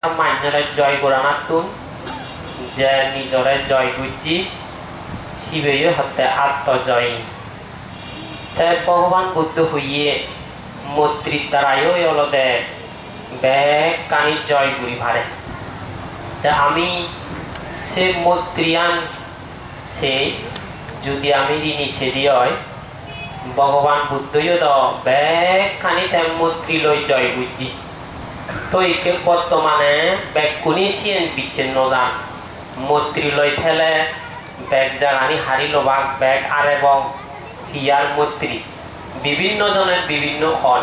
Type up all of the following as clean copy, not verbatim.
মান্যরে জয় গোরানাতুন যে নিজরে জয় গুজি শিবেয় হতে আত্মজয়ী তে ভগবান বুদ্ধ হইয়ে মৈত্রীর দ্বারায়ও অলদে ব্যাগ কানি জয় গুরি ভারে তে আমি সে মৈত্রিয়ান সেই যদি আমি ঋণী সেদি হয় ভগবান বুদ্ধইও দ ব্যাগ কানি তে মৈত্রী লই জয় গুজি তো একে বর্তমানে ব্যাগ কোনি সিয়েন বিচ্ছিন্ন যান মৈত্রী লই ফেলে ব্যাগ জাগানি হারিল বাঘ ব্যাগ আরে বং হিয়ার মৈত্রী বিভিন্ন জনের বিভিন্ন হন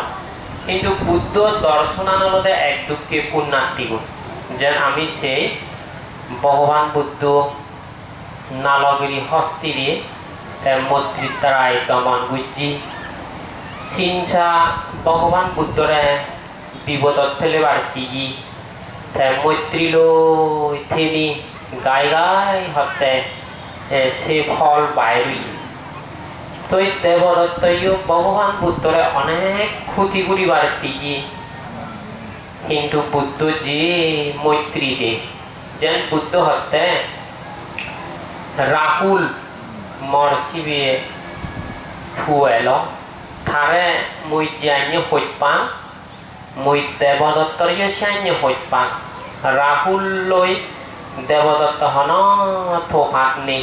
কিন্তু বুদ্ধ দর্শনানলদে এক দুঃখে পুণ্যার্থী গুণ যেন আমি সেই ভগবান বুদ্ধ নালগিরি হস্তিরে মৈত্রীর দ্বারাই দমন বুঝি সিনসা ভগবান বুদ্ধরে বিপদত ফেলেবার সিগি মৈত্রী লই থেমি গাই গাই হতে সে ফল বাইরই তো দেবদত্তইও ভগবান বুদ্ধরে অনেক ক্ষতি করিবার সিগি কিন্তু বুদ্ধ যে মৈত্রী দে যেন বুদ্ধ হতে রাহুল মরসিবে ফুয়েল থারে মই জিয়ান্য হইপা মই দেবদত্তর সিয়ান্য হইপা রাহুল লই দেবদত্ত হন থোপাত নেই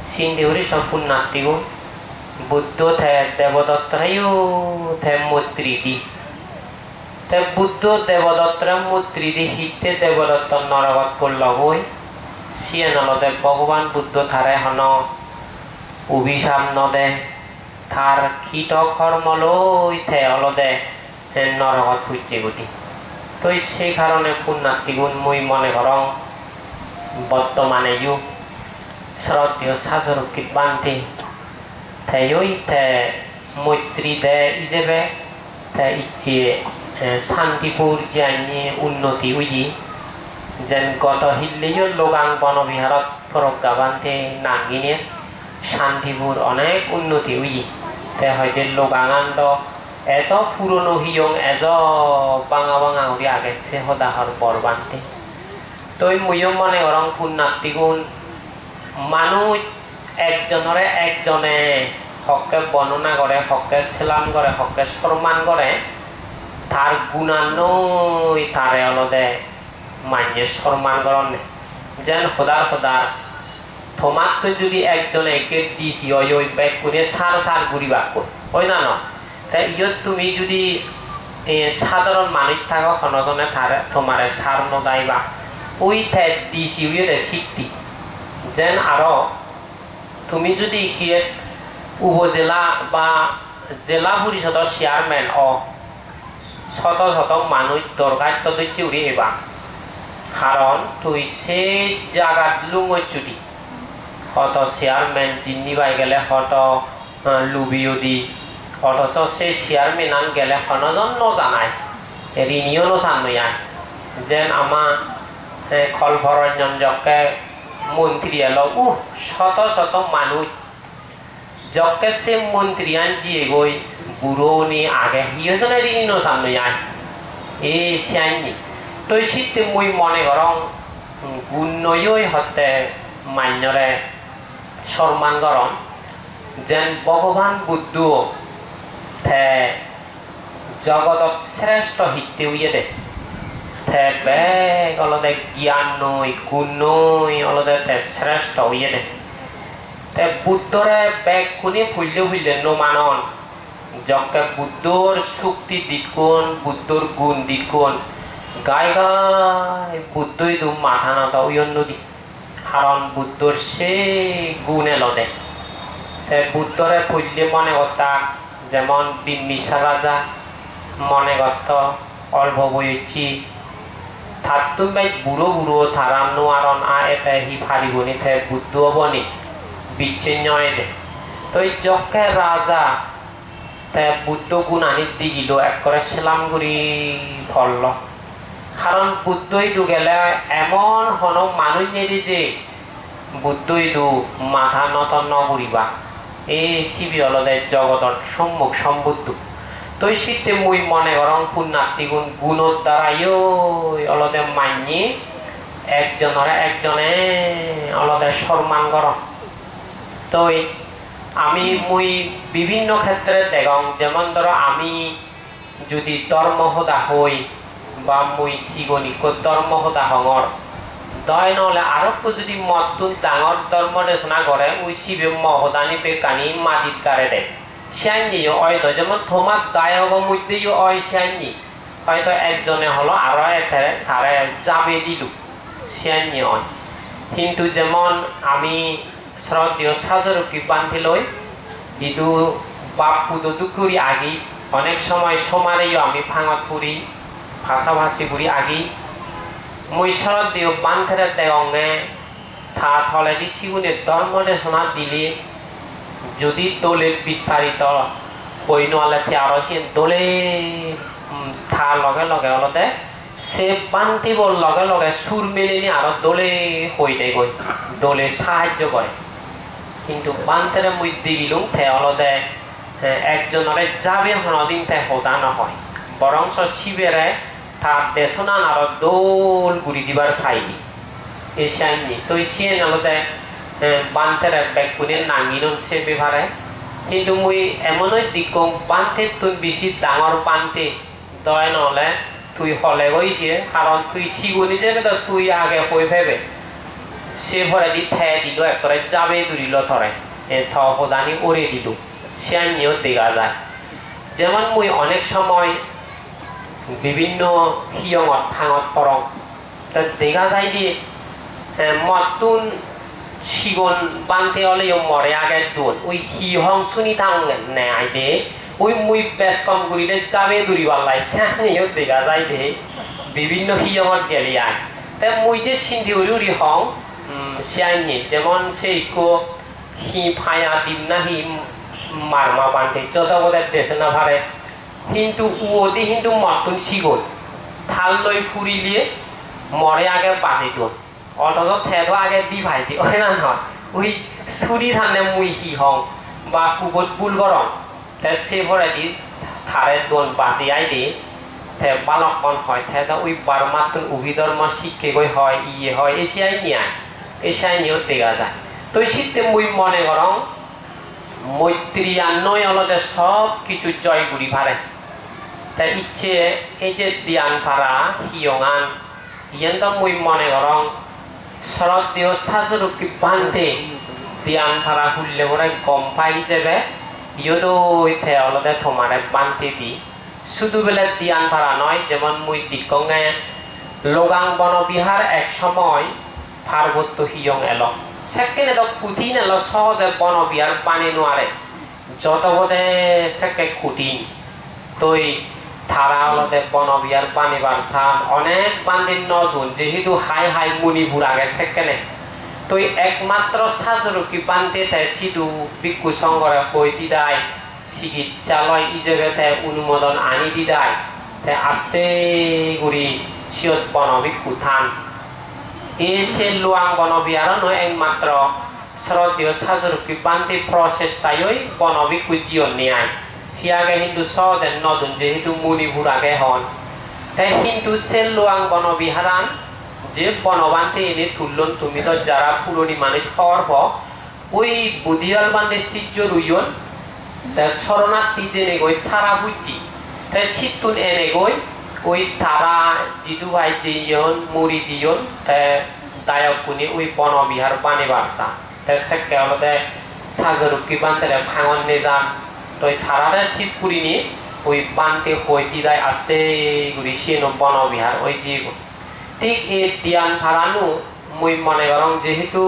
সিন্ধেউরি সম্পূর্ণ নাতিগো বুদ্ধ থে দেবদত্তরাইও থে মৈত্রী দি তে বুদ্ধ দেবদত্তর মৈত্রী দি হিতে দেবদত্ত নরগত করল হই সিয়ে নলদে ভগবান বুদ্ধ থারে হন অভিশাপ নদে থার কীট কর্ম লই থে অলদে নরগত হইছে গতি তো সেই কারণে পুণ্যার্থীগুণ মুই মনে করং বর্তমানে ইউ শ্রদ্ধেয় শাসরক্ষিত বান্ধে থেই থে মৈত্রী দে ইজেবে থে ইচ্ছে শান্তিপুর জানিয়ে উন্নতি উইজি যেন গত হিল্লিও লোগাং বনবিহারত ফরক্কা বান্ধে নাঙ্গিনে শান্তিপুর অনেক উন্নতি উইজি তে হয়তো লোগাঙান্দ এত পুরনো হিয়ং এজ বাঙা বাঙা উড়ি আগে সে হদাহর বর বান্ধে তই মুইও মনে করং পুণ্যার্থীগুণ মানুষ একজনরে একজনে হককে বর্ণনা করে হককে সেলাম করে হককে সম্মান করে তার গুণান্নই তারে অলদে মান্য সম্মান করন যেন হদার হদার তোমাকে যদি একজনে একে দিছি ওই ব্যাগ করে সার সার ঘুরি বাক ওই না ন তাই ইয়ত তুমি যদি সাধারণ মানুষ থাকো সনজনে তারে তোমারে সার নদাইবা ওই ঠাই দিছি ওই শিখতি যেন আরো তুমি যদি গিয়ে উপজেলা বা জেলা পরিষদের চেয়ারম্যান শত শত মানুষ দরখাস্ত দিচ্ছে উড়ে এবার কারণ তুই সেই জায়গা লুঙি হত চেয়ারম্যান জিনিবাই গেলে হত লুবিও দি অথচ সেই চেয়ারম্যান আন গেলে সনজন নজানায় ঋণীয় নজানয়ায় যেন আমার খলভরঞ্জনকে মন্ত্রী এলো শত শত মানুষ যকে সে মন্ত্রিয়ান জিয়ে গই বুড়ো নি আগে হিয়জনে ঋণী নজানয়ায় এই সিয়াইনি তই শীতে মুই মনে করং গুণই হতে মান্যরে সম্মান করন যেন ভগবান বুদ্ধ থে জগতত শ্রেষ্ঠ হিতে উইয়ে দে থে বেগ অলদে জ্ঞান নই গুণ নই অলদে থে শ্রেষ্ঠ উইয়ে দে তে বুদ্ধরে বেগ কোনে ফুললে নমানন যকে বুদ্ধর শক্তি দিতকোন বুদ্ধর গুণ দিতকোন গাই গাই বুদ্ধই দু মাথা নাতা উয়ন নদী কারণ বুদ্ধর সে গুণে লদে তে বুদ্ধরে ফুললে মনে কথা যেমন বিম্বিসার রাজা মনে করত অল্প বইছি তার তুমি বুড়ো বুড়ো থারাম নোয়ারন এতে হি ফারিবনি থে বুদ্ধ বনি বিচ্ছিন্ন যে তো যকে রাজা তে বুদ্ধ গুণ আনি দিগিল এক করে সেলাম করি ফলল কারণ বুদ্ধই দু গেলে এমন হন মানুষ নেদি যে বুদ্ধই দু মাথা নত নকরিবা এই শিবি অলদে জগতর সম্মুখ সম্বুদ্ধ tôi শীতে মুই মনে করং পুণ্যার্থী গুণর দ্বারাইও অলদে মাইনি একজনে অলদে সম্মান কর তই আমি মুই বিভিন্ন ক্ষেত্রে দেখং যেমন ধরো আমি যদি ধর্মহদা হই বা মুই শিগনিক ধর্মহদা হঙর দয় নহলে আরো যদি মতুন ডাঙর ধর্ম দেশনা করে ওই শিবে মহদানি বেকানি মাটিত গারে দেয় সিয়াইনিও হয়তো যেমন তোমার দায়গর মধ্যেও হয় সিয়াইনি হয়তো একজনে হলো আরো এতে তারে যাবে দিল সিয়াইনি হয় কিন্তু যেমন আমি শ্রদ্ধেয় সাজরকি বান্ধি লই ইদু বাপ পুদো দুকুরি আগি অনেক সময় সমারেও আমি ভাঙত পুরি ভাষাভাষী পুরি আগি মুই শ্রদ্ধেয় বান্ধের দেগঙ্গে থা থলেদি শিগুনের ধর্ম দেশনা দিলি যদি দোলে বিস্তারিত বই নহলে আরো সে দোলে থা লগে লগে অলতে সে বান্ধিবর লগে লগে সুর মেলেনি আরো দোলে হই দেয় গই দোলে সাহায্য করে কিন্তু বান্তের মধ্যে গিলুম থে অলদে একজনরে যাবে হনদিন থে হোদা নহয় বরং শিবেরে তার দেশনান আরো দোল গুড়ি দিবার চাইনি এসিয়াইনি তো সিয়ে অলদে বান্তের ব্যাগগুলির নাঙিরন সে বিভারে কিন্তু মুই এমনই দিক বান্তের তুই বেশি ডাঙর বান্তে দয় নহলে তুই হলে গইছে কারণ তুই শিগুনি যে তুই আগে হয়ে ভেবে সে ভরে দি থে দিল একরে যাবে দুরিল ধরে থদানি ওরে দিল সিয়ানিও দেখা যায় যেমন মুই অনেক সময় বিভিন্ন হিয়ঙত ভাঙত পরং দেখা যায় দিয়ে মতুন শিগন বানতে হলেও মরে আগে দোল ওই হিহং শুনি থাঙ্গেন নেয় দে ওই মুই বেশ কম করিলে যাবে দুরিবার লাইছে নিয়েও দেখা যায় দে বিভিন্ন হিয়ঙত গেলি আয় তাই মুই যে সিন্ধি উড়ি হং সিয়াইনি যেমন সেই কো হি ফায়া দিম না হি মারমা বানতে যত বোধ দেশে না ভারে কিন্তু উদি কিন্তু মতুন শিগন থাল লই ফুরিলিয়ে মরে আগে বাঁধি দোল অথচ থেতো আগে দি ভাইতি ওই না নহয় ওই ছুরি ধানে মুই হি হং বা কুবত বুল গরম তে সে ভরে দি থারে দোল বাজি আই দি থে বালকন হয় থেতো ওই বারমাতুন উভিধর্ম শিক্ষে গই হয় ইয়ে হয় এশিয়াই নিয়ায় এশিয়াই নিয়েও দেখা যায় তো শীতে মুই মনে করং মৈত্রিয়ান্নয় অলদে সব কিছু জয় গুড়ি ভারে তাই ইচ্ছে এই যে দিয়ান ভাড়া হিয়ঙান ইয়েন তো মুই মনে করং শ্রদ্ধেয় সাজরকি বান্ধে দিয়ান ভাড়া হুললে পরে গম পাই যাবে ইয়েতো থে অলদে তোমারে বান্ধে দি শুধু বেলা দিয়ান ভাড়া নয় যেমন মুই দিকঙ্গে লোগাং বনবিহার এক সময় পার্বত্য হিয়ং এলো সেকেন্ড এলো কুটিন এলো সহজে বনবিহার পানি নোয়ারে যত বোধে সেকে কুটিন তৈ তারা অলদে বনবিহার পানি বারসান অনেক বান্দির নজুন যেহেতু হাই হাই মুনিপুর আগে সেকেন্ডে তৈ একমাত্র সাজরকি বান্ধে তাই সিধু ভিক্ষু সংঘরে কই দিদায় চিকিৎসালয় ইজেবে অনুমোদন আনি দিদায় তাই আস্তে গুড়ি সিয়ত বনভিক্ষু থান এসে লুয়াং বনবিহার নয় একমাত্র শ্রদ্ধেয় সাজরকি বান্ধে প্রচেষ্টায় বনভিক্ষু জীবন নিয়ায় সিয়াগে হিন্দু সহজে নতুন যেহেতু মুনিপুর আগে হন তাই হিন্দু সে লুয়াং বনবিহারান যে বনবান্ধে এনে তুললন তুমি তো যারা পুরনি মানে খর্ব ওই বুধিয়াল বান্ধে সিজ্জ রুইয়ন শরণার্থী জেনে গই সারা বুঝি তাই শীতুন এনে গই ওই তারা জিদু ভাই জিয়ন মুড়ি জিয়ন দায়ক কুনি ওই বনবিহার পানি বাসা তাই সেকে অলদে সাগরকি বান্ধে ভাঙন নে যান তো তারারে শীত পুরি নিয়ে ওই বান্ধে হই দিদায় আস্তে গুড়ি সিনো বনবিহার ওই জীব ঠিক এই দিয়ান ভাড়ানো মুই মনে করং যেহেতু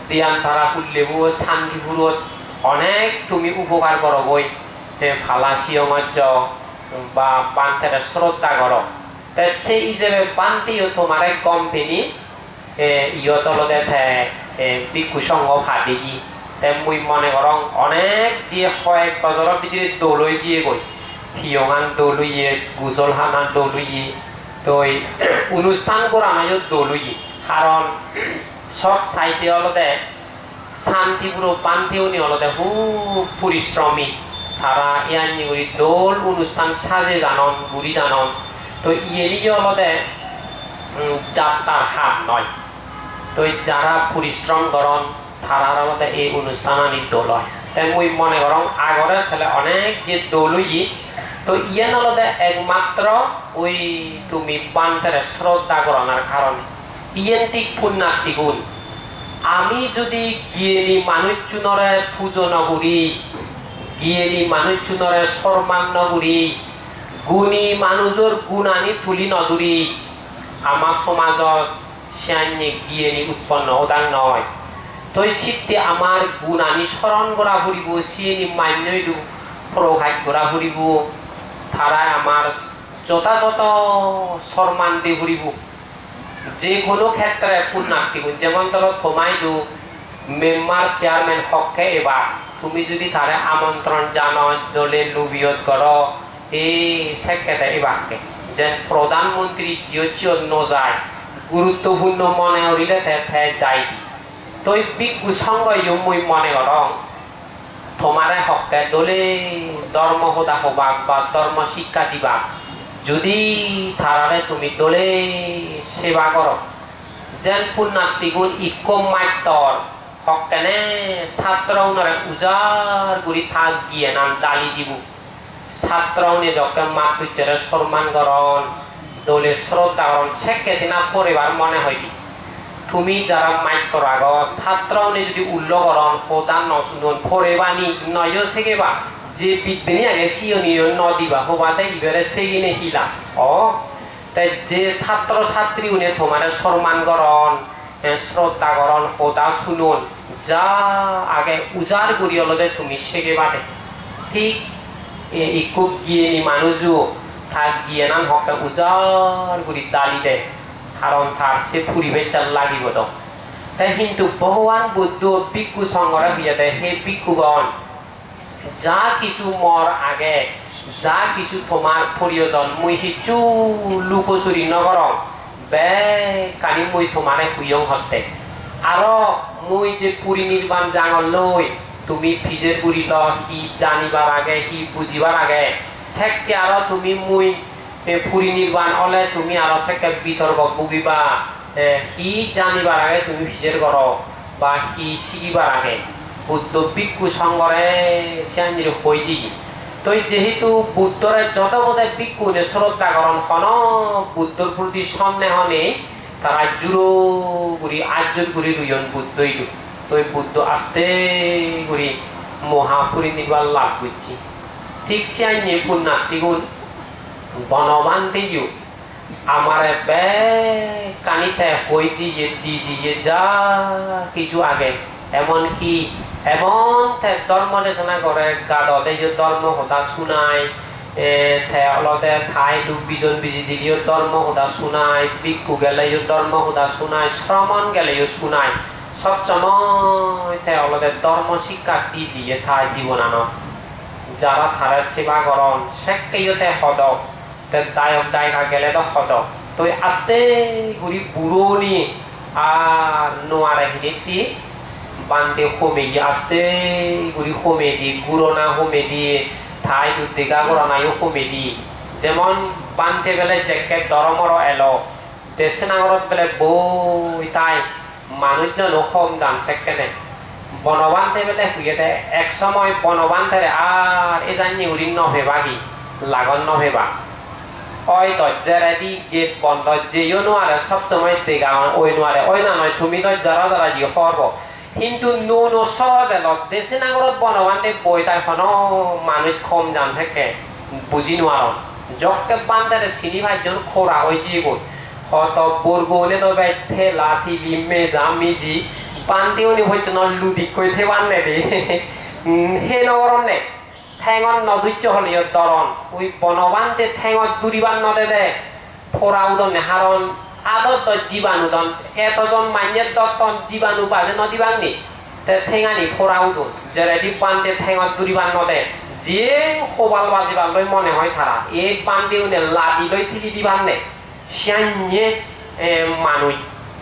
দিয়ান ভাড়া খুললেবু শান্তিপুরত অনেক তুমি উপকার করো বই ফালা সিয়মজ্জ বা বান্ধের শ্রদ্ধা করো তাই সেই হিসেবে বান্ধিও তোমার কোম্পানি ইয়ত লদে ভিক্ষু সংঘ ফাটি দি তাই মুই মনে করং অনেক দিয়ে কয়েক বছরের ভিতরে দৌলই দিয়ে গই হিয়ঙান দৌলইয়ে গুজল হানান দৌলইয়ে তো অনুষ্ঠান করা আমাদের দৌলই কারণ সব সাইতে অলদে শান্তিপুর বান্ধেও নি অলদে খুব পরিশ্রমী তারা ইয়ানি করি দোল অনুষ্ঠান সাজে জানন গুড়ি জানন তো ইয়েলি অলদে যাত্রার হাত নয় তো যারা পরিশ্রম করন তারার মধ্যে এই অনুষ্ঠান আনি দোল হয় তাই মুই মনে করম আগরে ছেলে অনেক যে দোলই তো ইয়ে নলদে একমাত্র ওই তুমি বান্তের শ্রদ্ধা করানোর কারণে ইয়েন্তিক পুণ্যার্থী গুণ আমি যদি গিয়েলি মানুষ চুনরে পুজো নগরী গিয়েলি মানুষ চুনরে সম্মান নগরী গুণী মানুষের গুণানি তুলি নজুরি আমার সমাজত সিয়ান্যে গিয়েনি উৎপন্ন ওদান নয় তো শীতে আমার গুণানি স্মরণ করা ফুরিব সিয়েনি মান্যই প্রভাগ করা ফুরিব তারা আমার যথাযথ সম্মান দিয়ে ফুরিব যে কোনো ক্ষেত্রে পুণ্যার্থী গুণ যেমন ধরো তোমায় দু মেম্বার চেয়ারম্যান পক্ষে এবার তুমি যদি তারা আমন্ত্রণ জানো দলে লুবিয়ত করো এই সেক্ষেত্রে এবারকে যে প্রধানমন্ত্রী জিও নজায় গুরুত্বপূর্ণ মনে হইলে যাই তো বিজ্ঞু সঙ্গ মই মনে করং তোমারে হকে দলে ধর্ম হোদা হবাক বা ধর্ম শিক্ষা দিবা যদি তারারে তুমি দলে সেবা করো যেন পুণ্যার্থী গুণ ইকম মাত্তর হকেনে ছাত্র উজার গুড়ি থাক গিয়ে নাম ডালি দিব ছাত্রনে যখন মাতৃত্বের সম্মান করন দলে শ্রদ্ধা করন সেক্ষেত্রে না পরিবার মনে হয় তুমি যারা মাইক করা গো ছাত্রনে যদি উল্লেখ করন প্রধান নশুন পরিবানি নয় সেগেবা যে বিদ্যানি আগে সিয়নীয় নদিবা হবাতে ইবারে সেগিনে হিলা ও তাই যে ছাত্র ছাত্রী উনি তোমার সম্মান করন শ্রদ্ধা করন কথা শুনুন যা আগে উজাড় করি হলে তুমি সেগেবাতে ঠিক একটু গিয়ে মানুষও থাক গিয়ে নাম হকে উজাড় করি দালি দেয় কারণ তার সে পরিবেশ লাগিব তো তাই কিন্তু ভগবান বুদ্ধ ভিক্ষু সংগ্রহ দিয়ে দেয় হে ভিক্ষুগণ যা কিছু মর আগে যা কিছু তোমার প্রিয়জন মুই কিছু লুকোচুরি নগরম বে কানি মুই তোমারে হুইয়ং হতে আরো মুই যে পুরী নির্বাণ জাঙল লই তুমি ফিজের পুরি ল কি জানিবার আগে কি বুঝিবার আগে সেকে আরো তুমি মুই পুরী নির্বাণ হলে তুমি আরো সেকে বিতর্ক বুঝিবা কি জানিবার আগে তুমি ফিজের করো বা কি শিখিবার আগে বুদ্ধ ভিক্ষু সংগরে সিয়াঞ্জির হই দি তো যেহেতু বুদ্ধরে যত বোধহয় ভিক্ষু শ্রদ্ধা করণ হন বুদ্ধর প্রতি সন্দেহ নেই তারা জুড়ো গুড়ি আজুর গুড়ি দুজন বুদ্ধই তো বুদ্ধ আসতে গুড়ি মহাপুরী নির্বাণ লাভ করছি ঠিক সিয়াঞ্জি পুণ্যার্থী গুণ বনবান দিও আমার বে কানিতে হইছি যে দিজি যা কিছু আগে এমনকি এমন ধর্ম দেশনা করে গাদতে যে ধর্ম হতা শুনায় অলতে ঠাই বিজন বিজি দিলেও ধর্ম হতা শুনায় ভিক্ষু গেলেও ধর্ম হতা শুনায় শ্রমণ গেলেও শুনায় সবসময় অলতে ধর্ম শিক্ষা দিজি ঠাই জীবনানো যারা তারা সেবা করন সেকেইতে হদক দায়ক দায়িকা গেলে তো হদক তো আস্তে ঘুরি বুড়ো নিয়ে আর নোয়ারে হিনে বান্ধে হোমে গিয়ে আসতে গুড়ি হোমে দি গুড়না হোমে দিয়ে ঠাই দুদিকা গুড়নায়ও হোমে দি যেমন বান্ধে বেলে জ্যাকেট দরমর এলো দেশনাগরত বেলে বই তাই মানুষজন হোম দান সেকেনে বনবান্ধে বেলে হুইয়ে এক সময় বনবান্ধে আর এ জানি উড়ি নভেবাগি লাগন নভেবা ওই দরজারেদি গেট বন্ধ যেও নোয়ারে সবসময় দেখা ওই নোয়ারে ওই না নয় তুমি তো যারা যারা দিয়ে করব কিন্তু নুন সহজে দেশে নাগরত বনবান্ধে বই তাই মানুষ কম জান থাকে বুঝি নোয়ার জগকে বান্ধে চিনি ভাইজন খোরা ওই জীবন হত বরগনে তো বাইঠে লাঠি লিমে জামিজি বান্ধেও নি হয়েছে ন লুদি কই থে বান্ধে দে হে নগরম নে ঠেঙত নধৈর্য হলিও দরন ওই বনবান্ধে ঠেঙত দুরিবান নদে দে ফোরা উদন নেহারন আদত জীবাণুদন এতজন মাইনের দত্তন জীবাণু বাজে নদীবাংনি ঠেঙানি ফোরাও দো যেরেদি বান্ধে ঠেঙত দুরিবান নদে যে কোবাল বাজিবার লই মনে হয় তারা এই বান্ধে উনি লাদি লই থিলি দিবার নে সিয়ান্যে মানুষ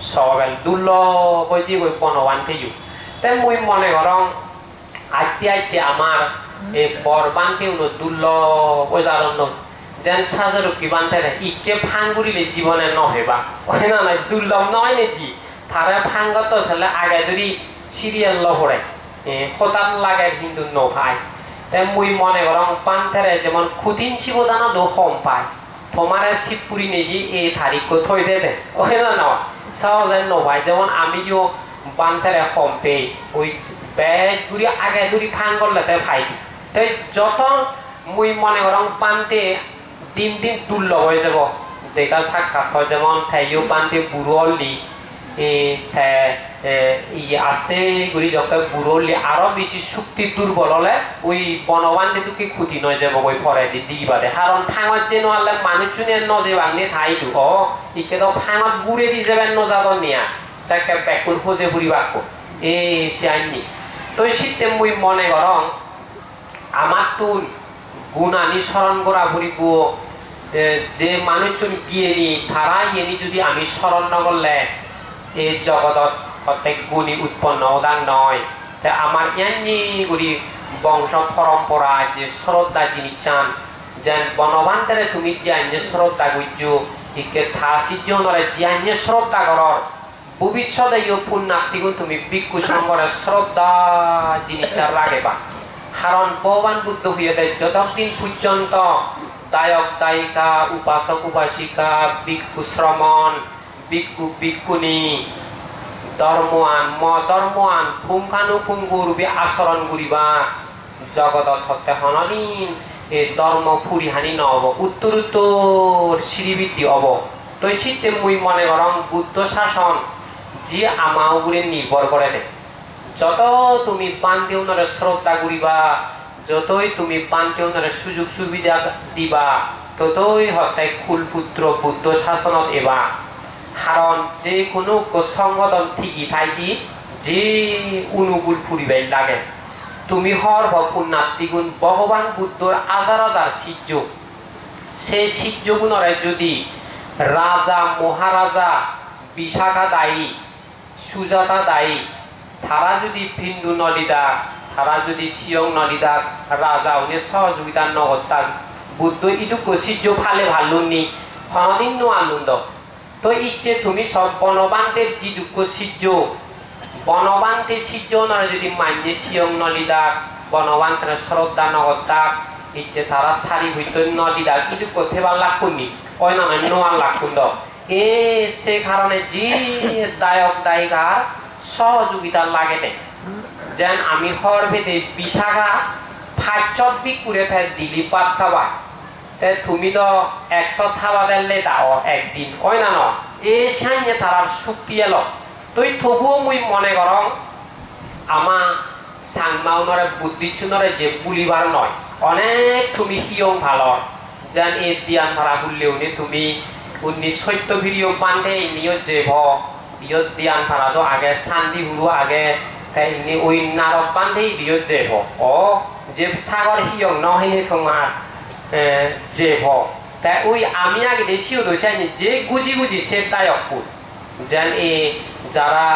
সবেল দুর্লভ যে ওই বনবান থেজু তাই মুই মনে করং আইতে আইতে আমার এই বর বানতে উনো দুর্লভ ওজারণ যেন সাজরুকি বানতে ইকে ফাঙ্গুরিলে জীবনে নহবা ওই না নাই দুর্লভ নয় নাকি তারা ফাঙ্গত ছেলে আগে ধরি সিরিয়াল লহরে হঠাৎ লাগে কিন্তু নভাই তাই মুই মনে করং পান্থেরে যেমন খুদিন শিবদানো দো কম পায় তোমার শিবপুরি নেই এই তারিখ থই দেবে ওই না না সহজে নভাই যেমন আমিও বান্থেরে কম পেয়ে ওই ব্যাগ ঘুরি আগে ধরি ফাঙ্গল লেতে ভাই তাই যত মুই মনে করং পান্তে দিন দিন দুর্লভ হয়ে যাব দেখা সাক্ষাৎ হয় যেমন থাইও পান্তে বুড়ো হলি আস্তে করে যখন বুড়লি আরো বেশি শক্তি দুর্বল হলে ওই বনবান্ধে তুকে ক্ষতি নয় যাব ওই পরে দিকে বাদে কারণ ফাঙত যে নহলে মানুষজনের নজে বাংনে ঠাইটো ইকে তো ফাঙত গুড়ে দি যাবেন নজাদন নিয়া সাকে বেকুর খোঁজে বুড়ি বাক্য সে আইনি তো শীতে মুই মনে করং আমার তুন গুণ আনি স্মরণ করা বুড়িব যে মানুষজন গিয়ে নি তারা এনি যদি আমি স্মরণ ন করলে এই জগতত প্রত্যেক গুণী উৎপন্ন ওদান নয় তাই আমার ইয়ানি গুলি বংশ পরম্পরা যে শ্রদ্ধা জিনিস চান যেন বনবান্তরে তুমি যে শ্রদ্ধা গুজ্জু ইকে থাসিজ্য নরে যে শ্রদ্ধা করর ভবিষ্যতে ইয় পুণ্যার্থীগু তুমি ভিক্ষু সংঘরে শ্রদ্ধা জিনিসটা রাখেবা কারণ ভগবান বুদ্ধ হইয়া দেয় যতদিন পর্যন্ত দায়ক দায়িকা উপাসক উপাসিকা ভিক্ষু শ্রমণ ভিক্ষু ভিক্ষুণী ধর্মআন ধর্মআন পুঙ্খানুপুঙ্খু রূপে আচরণ করিবা জগতত হতে হনদিন এই ধর্ম ফুরিহানি নহব উত্তর উত্তর শ্রীবৃদ্ধি হব তো শীতে মুই মনে করং বুদ্ধ শাসন যে আমার উপরে নির্ভর করে দেয় যত তুমি বান্তি উনারে শ্রদ্ধা করিবা যতই তুমি বান্তি উনারে সুযোগ সুবিধা দিবা ততই হতে কুলপুত্র বুদ্ধ শাসনত এবা কারণ যে কোনো সংগঠন ঠিকই থাকি যে অনুকূল ফুরিবাই লাগে তুমি হর পুণ্যার্থীগুণ ভগবান বুদ্ধর হাজার হাজার শিষ্য সেই শিষ্যগুণরে যদি রাজা মহারাজা বিশাখা দায়ী সুজাতা দায়ী তারা যদি বিন্দু নলিদা তারা যদি সিয়ং নলিদা রাজা উনি সহযোগিতা নগতাক বুদ্ধ ইটুকু শিষ্য ফালে ভালুনি হনদিন আনন্দ তো ইচ্ছে তুমি সব বনবান্তের যি দুঃখ সিজ্জ বনবান্তের সিজ্জ নয় যদি মাইনে সিয়ং নলিদাক বনবান্তের শ্রদ্ধা নগদাক ইচ্ছে তারা সারি হইত নলিদাক কিন্তু কোথায় ভাল লাগুনি কয় না নোয়ার লাগুন সে কারণে যে দায়ক দায়িকার সহযোগিতা লাগে দেয় যেন আমি হর ভেদে বিশাখা ফাইচবিক করে থাই দিলি পাত খাওয়া তুমি তো 100 থাবা দিলে দাও একদিন কয় না এই সাইনে তার শক্তি এলো তুই তবুও মুই মনে করং আমার সাংমাউনরে বুদ্ধি চুনরে যে বুলিবার নয় অনেক তুমি হিয়ং ভালো যেন এই দিয়ান ভাড়া বললেও নি তুমি 1970 ভিডিও পান্ডে নিয়ে যে ভিডিও দিয়ান ভাড়া তো আগে শান্তি হুরু আগে এমনি ওই নারক পান্ডেই ভিডিও যে যে সাগর হিয়ং নহে তোমার যে তাই ওই আমি আগে দেশীয় দোষাইনি যে গুজি গুজি সে দায়কপুর যেন যারা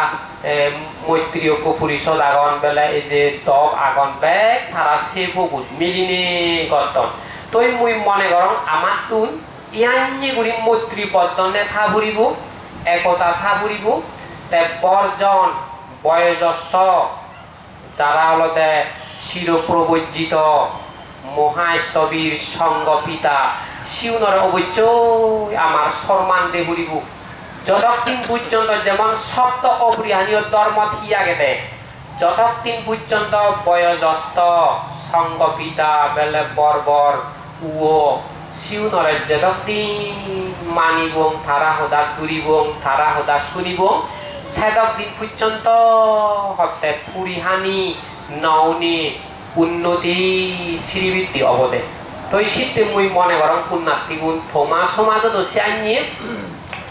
মৈত্রীয় পরিষদ আগন বেলা এই যে দব আগন ব্যাগ তারা সে বগুল মিলিনে গতন তই মুই মনে করং আমার তুন ইয়ানি গুলি মৈত্রী বর্ধনে থা ভরিব একতা থা ভরিব তাই বর্জন বয়োজ্যেষ্ঠ যারা হলতে চিরপ্রবজ্জিত মহাস্তবীর সঙ্গ পিতা শিউনরে অবশ্যই আমার সম্মান দে ভরিব যতদিন পর্যন্ত যেমন সপ্ত অপরিহানীয় ধর্ম থিয়া গেলে যতদিন পর্যন্ত বয়োজ্যেষ্ঠ সঙ্গ পিতা বেলে বর্বর উও শিউনরে যতদিন মানিব তারা হদা ঘুরিব তারা হদা শুনিব সেতদিন পর্যন্ত হতে ফুরিহানি নওনি উন্নতি শ্রীবৃদ্ধি অবদে তো শীতে মুই মনে করং পুণ্যার্থী গুণ থমা সমাজত আইনি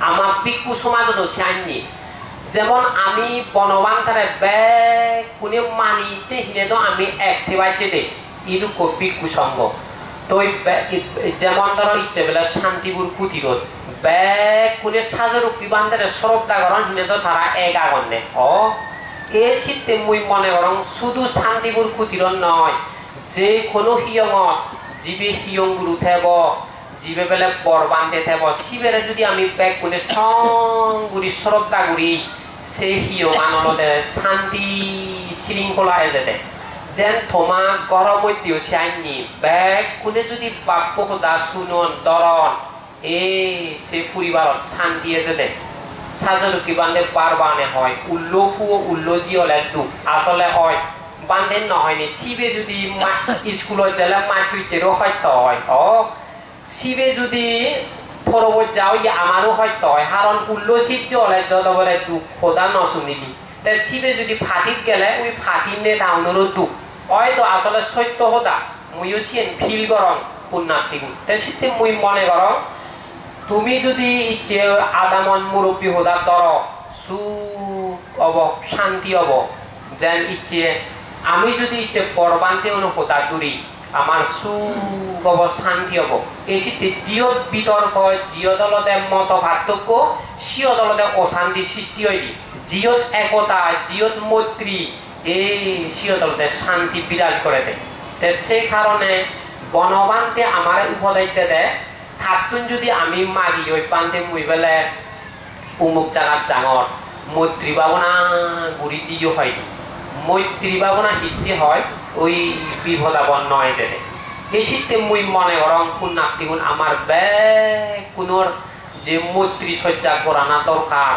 আমার ভিক্ষু সমাজত আইনি যেমন আমি বনবান্তারে ব্যাগ কোনে মানিছে হিনে তো আমি এক থেবাইছে দে ইরুক ভিক্ষু সঙ্গ তো যেমন ধরো ইচ্ছে বেলা শান্তিপুর কুটিরত ব্যাগ কোনে সাজরূপী বান্তারে শ্রদ্ধা করন হিনে তো তারা এক আগন দে এ শীতে মুই মনে করং শুধু শান্তিপুর কুটিরত নয় যে কোনো হিয়ঙত জীবে হিয়ং গুরু থেব জীবে বেলে বরবান্ধে থেব শিবেরে যদি আমি ব্যাগ করে সঙ্গুরি শ্রদ্ধা করি সে হিয়ং আনন্দে শান্তি শৃঙ্খলা যেতে যেন থমা গরম দিও সাইনি ব্যাগ কোনে যদি বাপ্য দা শুনন দরন সে পরিবারত শান্তি যেতে সাজরুকি বান্ধে বার বানে হয় উল্লফু উল্লজি হলে দুঃখ আসলে হয় বান্ধে নহয়নি শিবে যদি স্কুলত গেলে মাতৃচেরও হয়তো হয় শিবে যদি ফরবত যাও আমারও হয়তো হয় কারণ উল্লসিত হলে যত বলে দুঃখ খোদা নশুনিবি তাই শিবে যদি ফাটিত গেলে ওই ফাটির নে টাউনেরও দুঃখ হয়তো আসলে সত্য হোদা মুইও সিন ফিল করং পুণ্যার্থী তাই সেটা মুই মনে করং তুমি যদি ইচ্ছে আদামন মুরব্বী হোদা তর সু অব শান্তি অব যেন ইচ্ছে আমি যদি ইচ্ছে পরবান্তে অনু হোদা দূরি আমার সু অব শান্তি হব এই সিদ্ধি জিয়ত বিতর্ক জিয় দলতে মত পার্থক্য সিয় দলতে অশান্তি সৃষ্টি হয়নি জিয়ত একতা জিয়ত মৈত্রী এই সিয় দলতে শান্তি বিরাজ করে দেয় সেই কারণে বনবান্তে আমার উপদেশ দেয় থাকুন যদি আমি মাগি ওই পান্তে মুই বেলে উমুক জায়গার জাঙর মৈত্রী ভাবনা গুড়ি জিও হয়নি মৈত্রী ভাবনা হিদ্ধি হয় ওই বিপদাবন নয় যেতে এই শীতে মুই মনে করং পুণ্যার্থীগুণ আমার ব্যাগ কোনোর যে মৈত্রী সজ্জা করা না দরকার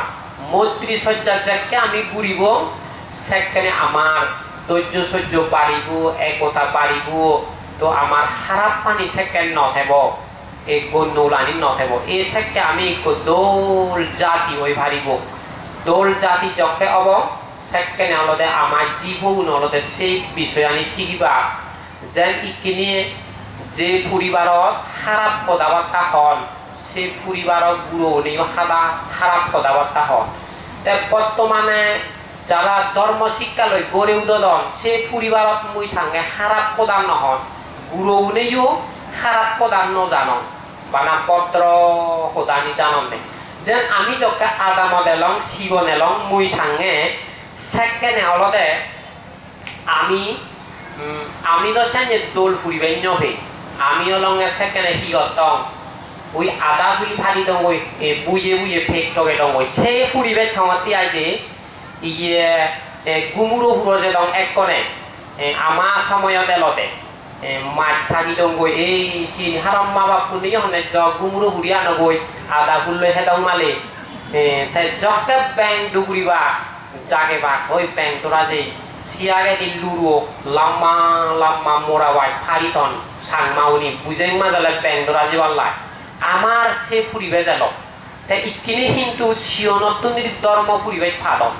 মৈত্রী সজ্জার যাকে আমি ঘুরিব সেখানে আমার ধৈর্য সহ্য বাড়িব একতা বাড়িব তো আমার খারাপ পানি সেখানে নথেব এই গন্যৌলানি নথেব এই সেকে আমি দোল জাতি ওই ভারিব দোল জাতি যকে অব সেখানে অলদে আমার জীবন অলদে সেই বিষয় আমি শিখিবা যেন ইকিনি যে পরিবারত খারাপ কথাবার্তা হন সেই পরিবারত গুরু নিও খারাপ কথাবার্তা হন বর্তমানে যারা ধর্ম শিক্ষা লই গড়ে উদন সে পরিবারত মুই সঙ্গে খারাপ প্রদান নহন গুরু নেও খারাপ প্রদান নজানন বানা পত্র প্রদানি জানন নেই যেন আমি যখন আদাম দেলং শিব নেলং মুই সঙ্গে সেকেন্ডে অলদে আমি তো সে দোল ফুরিবাই নহে আমি অলঙ্গে সেকেন্ডে কি করতাম ওই আদা চুলি ফালি দং ওই বুয়ে বুয়ে ফেক টকে দং ওই সে ফুরিবে ছাওয়াতি আইদে ইয়ে গুমুরো হুড়ো যে দং এক কনে আমার সময়তে লতে মাছ ছাগি দং গই এই সিন হারম মা বাপ কুনি হনে জ গুমুরো হুড়িয়া নগই আদা ফুললে হে দং মালে তাই জকে ব্যাং ডুগুরিবা জাগে বা ওই ব্যাং তোরা যে সিয়াগে দি লুরো লাম্মা লাম্মা মোরাওয়াই ফারিতন সাংমাউনি বুঝেং মাজালে ব্যাং তোরা জীবাল্লাই আমার সে ফুরিবে গেল তাই ইকিনি কিন্তু শিয়নত্তনির ধর্ম ফুরিবে ফাদন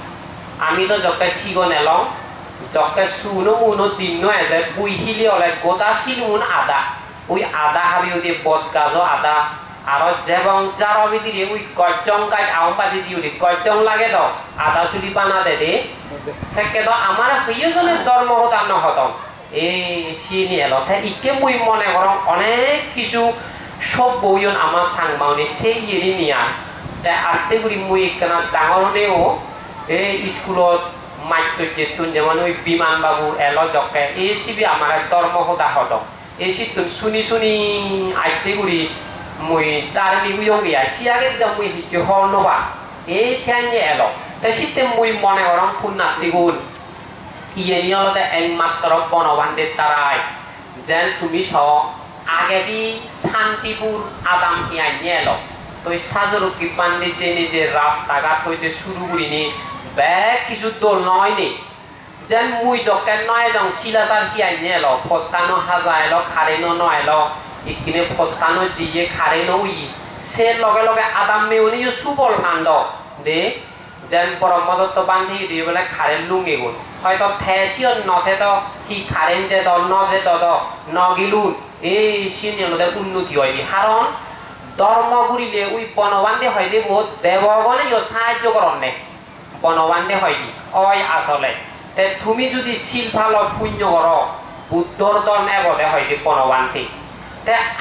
আমি তো যকে শিগন এলং যকে সুনো মুনো দিন এজে বুই হিলি হলে গোটা শিলুন আদা ওই আদা হাবি ওই বদ গাজ আদা আর যেবং যার দিয়ে ওই গজং গাছ আম বাজি দিয়ে গজং লাগে তো আদা চুলি বানা দে সেকে তো আমার প্রিয়জনের ধর্ম হতা নহতম এই চিনি এল ইকে মুই মনে করম অনেক কিছু সব বইন আমার সাংমাউনি সেই ইয়ে নিয়া তাই আস্তে করি মুই একখানা ডাঙর হলেও এই স্কুলত মাইতো যেতুন যেমন ওই বিমান বাবু এল জকে এই সিবি আমার ধর্ম হতা হতম এই সিতুন শুনি শুনি আইতে করি মুই তার নিগুইও গিয়া সিয়াগে মুই হিকে হল নবা এই সিয়ানি এল তাই সিতে মুই মনে করম পুণ্যার্থী গুণ ইয়ে নিয়লতে একমাত্র বনবান্ধের তারাই যেন তুমি স আগে দি শান্তিপুর আদাম ইয়াই নিয়ে এলো তো সাজরুকি বান্ধে যে নিজের রাস্তাঘাট হইতে শুরু করিনি ব্যাগ কিছু দোল নয় নি যেন মুই যকে নয় যং শিলাতার কিয়াই নিয়ে এলো ফত্তানো হাজা এলো খারেনো ন এলো ইকিনে ফত্তানো জিয়ে খারেনো ই সে লগে লগে আদাম মেউনি সুবল কাণ্ড দে যেন পরমদত্ত বান্ধি দিয়ে বলে খারেন লুঙ্গে গুণ হয়তো ফেসিও নথে তো কি খারেন যে দ ন যে দ নগিলুন এই সিনিয়রদের উন্নতি হয়নি কারণ ধর্ম ঘুরিলে ওই বনবান্ধে হয়নি বহুত দেবগণে সাহায্য করন নে বনবান্ধে হয়নি ওই আসলে তুমি যদি শিল ভালো পুণ্য কর বুদ্ধর ধর্ম এবদে হয়নি বনবান্ধে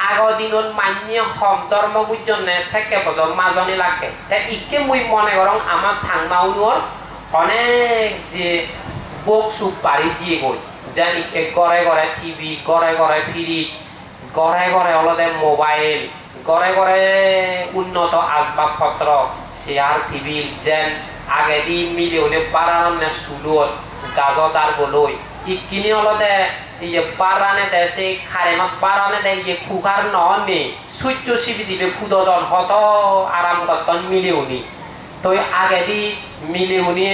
আগৰ দিনত মান্য হম ধর্ম বুঝনে সেকে পদর মাজনি লাগে ইকে মুই মনে করং আমার সাংমাউনুর অনেক যে বোক সুপ বাড়ি জিয়ে গই জানি ঘরে ঘরে টিভি ঘরে ঘরে ফ্রিজ ঘরে ঘরে হলদে মোবাইল ঘরে ঘরে উন্নত আসবাবপত্র চেয়ার টেবিল যেন আগেদি মিলিয়নে বাড়ানো সুলত গাজদার বলই ইকিনি হলদে ইয়ে বাড়ানে দেশে খারেনত বাড়ানে দে ইয়ে কুকার ননি সূর্য শিবি দিলে খুদন হত আরাম করতন মিলিয়নি তো আগেদি মিলিয়নি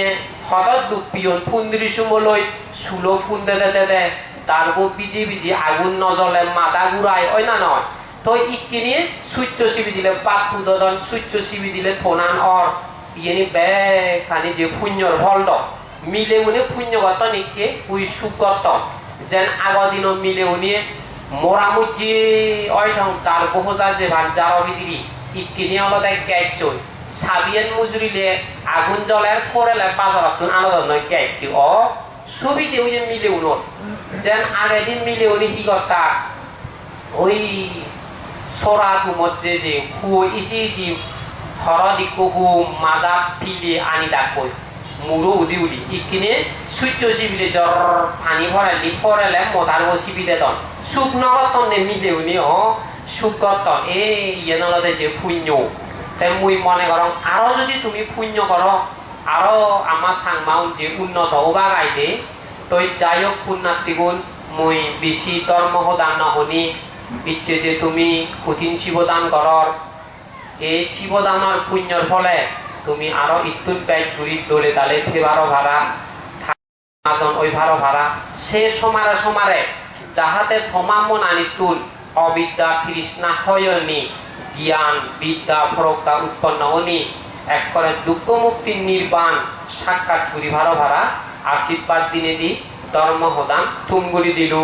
হত দুপিয়ন ফুন্দিরি সুমলই সুলো ফুন দে তারপর বিজি বিজি আগুন নজলে মাথা ঘুরায় ওই না নয় তো ইকিনি সূর্য শিবি দিলে পাক খুদন সূর্য শিবি দিলে থনান অর ইয়েনি বে খানি যে পুণ্যর ফল দ মিলে উনি পুণ্য করত নিকে উই সুখ করত যেন আগর দিন মিলে উনি মোরামুজি ওই তার বহুজার যে ভান যার বিদিরি ইকিনি হলো তাই ক্যাচন সাবিয়েন মুজুরিলে আগুন জ্বলের পরেলে পাঁচর আলাদা নয় ক্যাচি ও সুবিধে ওই যে মিলে উনোর যেন আগের দিন মিলে উনি কি করতা ওই সোরা তুমত যে হু ইসি দি হরদি কহু মাদা পিলে আনি ডাকই মুরো উদি উদি ইকিনে সূর্য শিবিলে জ্বর পানি ভরালি পরেলে মদার শিবিলে দন সুখ নগতন নে মিলে উনি ও সুখ করতন এ ইয়ে নলদে যে পুণ্য তাই মুই মনে করম আরো যদি তুমি পুণ্য করো আরো আমার সাংমাউ যে উন্নত হবা গাইলে তো যাই হোক পুণ্যার্থী গুণ মুই বেশি ধর্মদান নহনি ইচ্ছে যে তুমি কঠিন শিবদান করর এই শিবদানের পুণ্যর ফলে তুমি আরো ইতুন ব্যাগ ঘুরি দৌড়ে তালে ফেবারও ভাড়া ওই ভাড়া ভাড়া সে সমারে সমারে যাহাতে থমামন আনিতুন অবিদ্যা তৃষ্ণা হয়নি জ্ঞান বিদ্যা ফরক্তা উৎপন্ন হনি এক করে দুঃখ মুক্তির নির্বাণ সাক্ষাৎ ঘুরি ভাড়া ভাড়া আশীর্বাদ দিনে দি ধর্ম হদান তুমগুলি দিল